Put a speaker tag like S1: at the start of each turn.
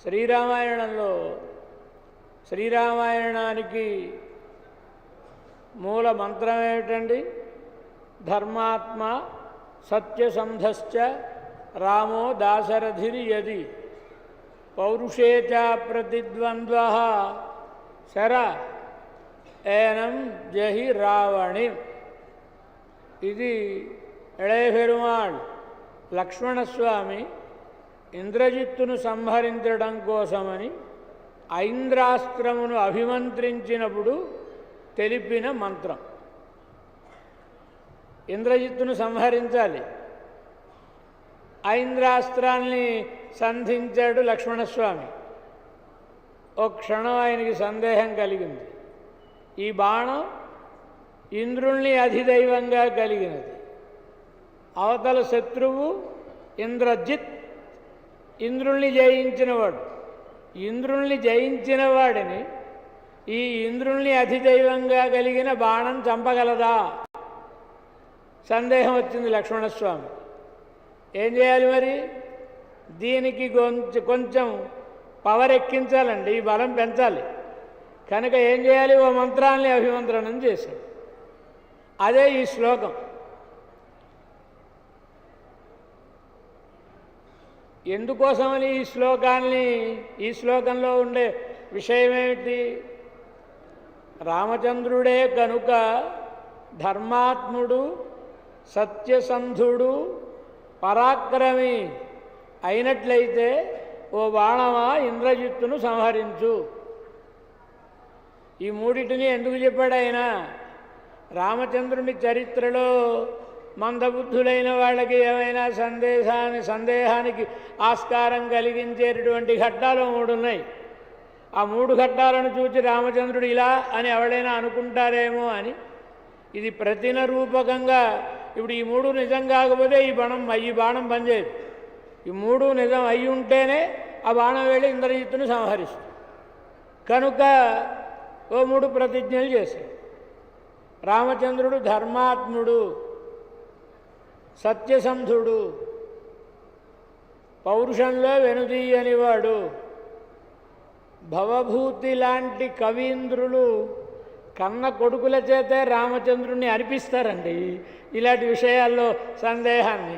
S1: శ్రీరామాయణంలో శ్రీరామాయణానికి మూల మంత్రం ఏమిటండి? ధర్మాత్మ సత్యసంధశ్చ రామో దాశరథిరి యది పౌరుషే చ ప్రతిద్వంద్వః శర ఏనం జహి రావణి. ఇది ఇళయ పెరుమాళ్ లక్ష్మణస్వామి ఇంద్రజిత్తును సంహరించడం కోసమని ఐంద్రాస్త్రమును అభిమంత్రించినప్పుడు తెలిపిన మంత్రం. ఇంద్రజిత్తును సంహరించాలి. ఐంద్రాస్త్రాన్ని సంధించాడు లక్ష్మణస్వామి. ఒక క్షణం ఆయనకి సందేహం కలిగింది. ఈ బాణం ఇంద్రుణ్ణి అధిదైవంగా కలిగినది. అవతల శత్రువు ఇంద్రజిత్, ఇంద్రుణ్ణి జయించినవాడు. ఇంద్రుణ్ణి జయించిన వాడిని ఈ ఇంద్రుణ్ణి అధిదైవంగా కలిగిన బాణం చంపగలదా? సందేహం వచ్చింది లక్ష్మణస్వామి. ఏం చేయాలి మరి? దీనికి కొంచెం పవర్ ఎక్కించాలండి, ఈ బలం పెంచాలి. కనుక ఏం చేయాలి? ఓ మంత్రాన్ని అభిమంత్రణం చేశాడు. అదే ఈ శ్లోకం. ఎందుకోసమని ఈ శ్లోకంలో ఉండే విషయమేమిటి? రామచంద్రుడే కనుక ధర్మాత్ముడు, సత్యసంధుడు, పరాక్రమి అయినట్లయితే ఓ బాణమా ఇంద్రజిత్తును సంహరించు. ఈ మూడిటిని ఎందుకు చెప్పాడు ఆయన? రామచంద్రుని చరిత్రలో మందబుద్ధులైన వాళ్ళకి ఏమైనా సందేహానికి ఆస్కారం కలిగించేటటువంటి ఘట్టాలు 3 ఉన్నాయి. ఆ 3 ఘట్టాలను చూసి రామచంద్రుడు ఇలా అని ఎవడైనా అనుకుంటారేమో అని ఇది ప్రతిన రూపకంగా. ఇప్పుడు ఈ 3 నిజం కాకపోతే ఈ బాణం పనిచేయదు. ఈ 3 నిజం అయి ఉంటేనే ఆ బాణం వెళ్ళి ఇంద్రజిత్తును సంహరిస్తుంది. కనుక ఓ 3 ప్రతిజ్ఞలు చేశాడు. రామచంద్రుడు ధర్మాత్ముడు, సత్యసంధుడు, పౌరుషంలో వెనుదీయనివాడు. భవభూతి లాంటి కవీంద్రులు కన్న కొడుకుల చేతే రామచంద్రుణ్ణి అనిపిస్తారండి ఇలాంటి విషయాల్లో సందేహాన్ని.